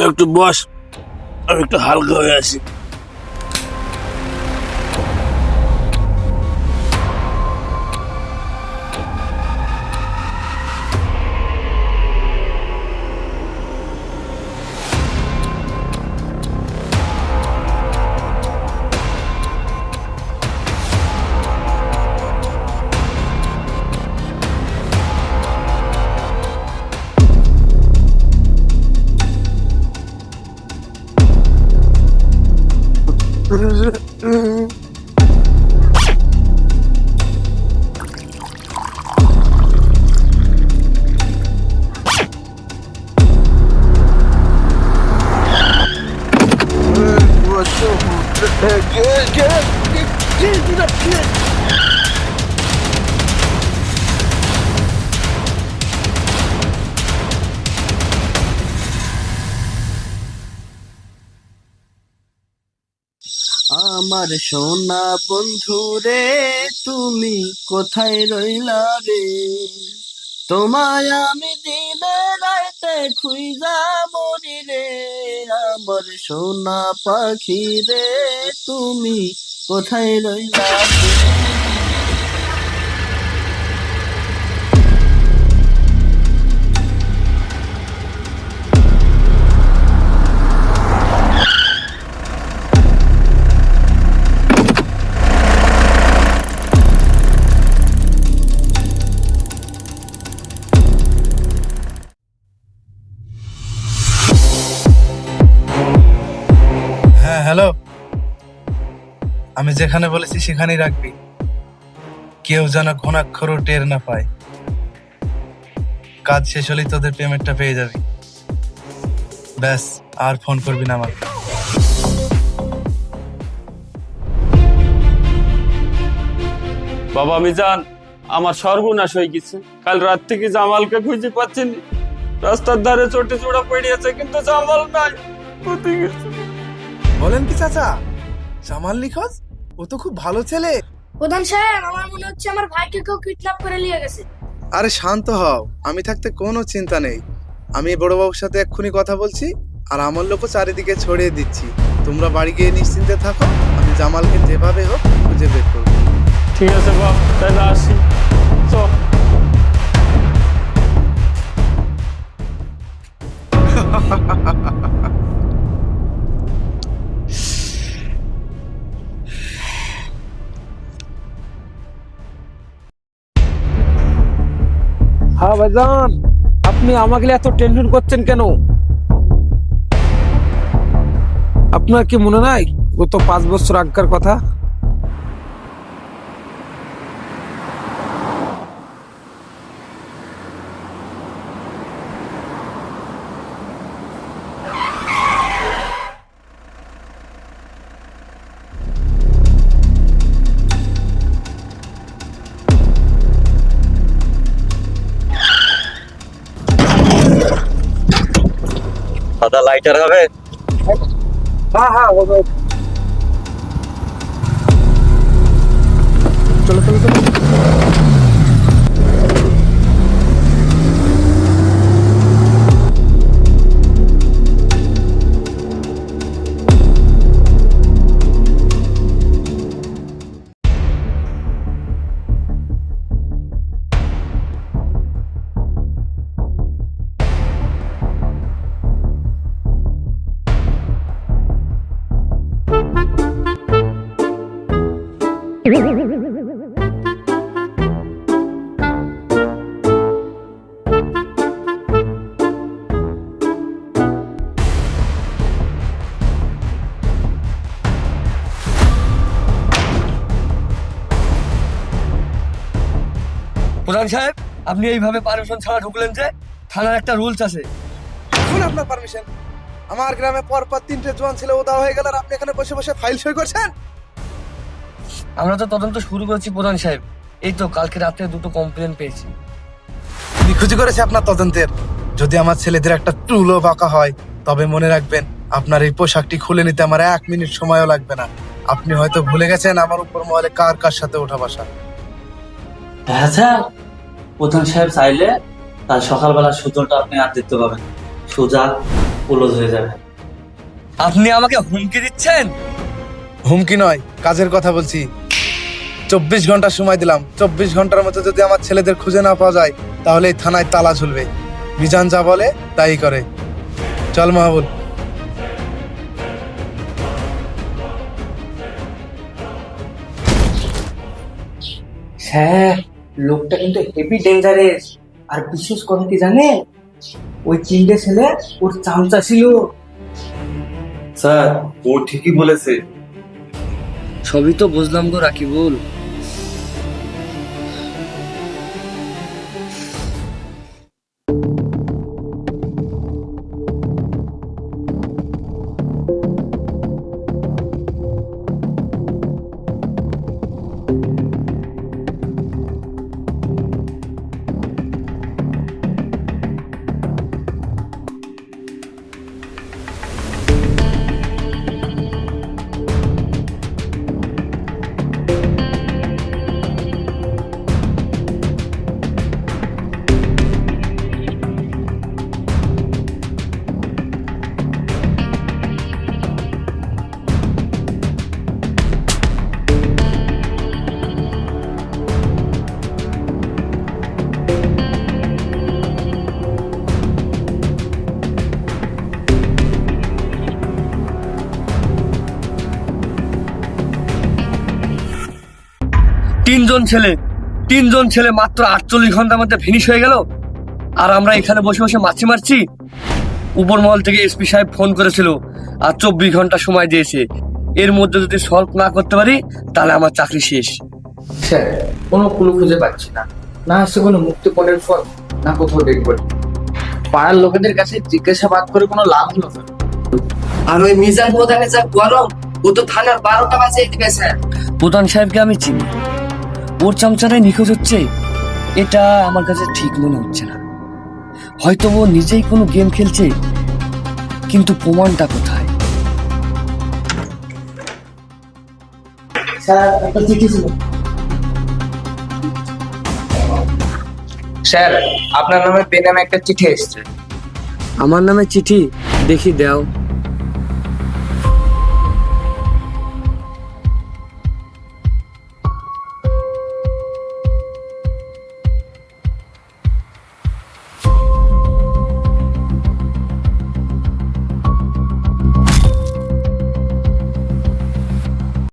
একটু বস, আমি একটু হালকা হয়ে আসি। আমার সোনা বন্ধু রে, তুমি কোথায় রইলা রে? তোমায় আমি দিনে রাইতে খুঁজা মরি রে। আমার সোনা পাখি রে, তুমি কোথায় রইলা রে? হ্যাঁ হ্যালো, আমি যেখানে বলেছি সেখানেই রাখবি। কেউ যেন ঘুণাক্ষরও টের না পায়। কাজ শেষ হলেই তোদের পেমেন্টটা পেয়ে যাবি। ব্যাস, আর ফোন করবি না আমাকে। বাবা মিজান, আমার সর্বনাশ হয়ে গেছে। কাল রাত থেকে জামালকে খুঁজে পাচ্ছি না। রাস্তার ধারে চটি চূড়া পড়িয়েছে, কিন্তু জামাল নাই। কোথায় গেছে? বলেন কি চাচা, জামাল নিখোঁজ? ও তো খুব ভালো ছেলে। প্রধান সাহেব, আমার মনে হচ্ছে আমার ভাইকে কেউ কিডন্যাপ করে নিয়ে গেছে। আরে শান্ত হও, আমি থাকতে কোনো চিন্তা নেই। আমি বড়বাবুর সাথে এক্ষুনি কথা বলছি, আর আমার লোকও চারিদিকে ছড়িয়ে দিচ্ছি। তোমরা বাড়ি গিয়ে নিশ্চিন্তে থাকো, আমি জামালকে যেভাবে হোক খুঁজে বের করবো। ঠিক আছে বাপ, তাহলে আসি। চল। হ্যাঁ ভাইজান, আপনি আমাকে এত টেনশন করছেন কেন? আপনার কি মনে নাই গত 5 বছর আগকার কথা? সাদা লাইটার হবে? হ্যাঁ হ্যাঁ হবে। চলো চলো চলো। প্রধান সাহেব, আপনি এইভাবে পারমিশন ছাড়া ঢুকলেন যে? থানার একটা রুলস আছে। এখন আপনার পারমিশন? আমার গ্রামে পরপর 3টে জোয়ান ছেলে উধাও হয়ে গেল, আর আপনি এখানে বসে বসে ফাইল সই করছেন? আমরা তো তদন্ত শুরু করেছি প্রধান সাহেব। এই তো কালকে রাতে 2টো কমপ্লেন পেয়েছি। নিখুঁজি করেছে আপনার তদন্তের। যদি আমার ছেলেদের একটা টুলও বাঁকা হয়, তবে মনে রাখবেন আপনার এই পোশাকটি খুলে নিতে আমার 1 মিনিট সময়ও লাগবে না। আপনি হয়তো ভুলে গেছেন আমার উপর মহলে কার কার সাথে ওঠা বসা। হ্যাঁ স্যার, প্রধান সাহেব চাইলে কাল সকালবেলা সুজনটা আপনি আর দেখতে পাবেন। সুজা ক্লোজ হয়ে যাবে। আপনি আমাকে হুমকি দিচ্ছেন? হুমকি নয়, কাজের কথা বলছি। 24 ঘন্টা সময় দিলাম, 24 ঘন্টার মধ্যে যদি আমার ছেলেদের খুঁজে না পাওয়া যায় তাহলে এই থানায় তালা ঝুলবে। মিজান যা বলে তাই করে। চল মাহবুব। স্যার, লোকটা কিন্তু হেভি ডেঞ্জারাস। আর বিশেষ কথা কি জানে, ওই চিন্টে ছেলে ওর চামচা ছিল। স্যার, ও ঠিকই বলেছে। সবই তো বুঝলাম গো রাকিবুল। তিনজন ছেলে মাত্র 48 ঘন্টার মধ্যে ফিনিশ হয়ে গেল। আর আমরা এখানে বসে বসে মাছি মারছি। উপর মহল থেকে এসপি সাহেব ফোন করেছিল আর 24 ঘন্টা সময় দিয়েছে। এর মধ্যে যদি সলভ না করতে পারি তাহলে আমার চাকরি শেষ। স্যার, কোনো ক্লু খুঁজে পাচ্ছি না। না আছে কোনো মুক্তিপণের ফল, না কোথাও দেখব। পাড়ার লোকেদের কাছে জিজ্ঞাসাবাদ করে কোনো লাভ হলো না। আর ওই মিজান প্রধানের যা গরম, ও তো থানার 12টা বাজিয়ে দিবে স্যার। প্রধান সাহেবকে আমি চিনি, ওর চামচাটাই নিখোঁজ হচ্ছে, এটা আমার কাছে ঠিক মনে হচ্ছে না। হয়তো ও নিজেই কোনো গেম খেলছে, কিন্তু প্রমাণটা কোথায়? স্যার, একটা চিঠি ছিল। স্যার, আপনার নামে বেনামে একটা চিঠি এসেছে। আমার নামে চিঠি? দেখি দাও।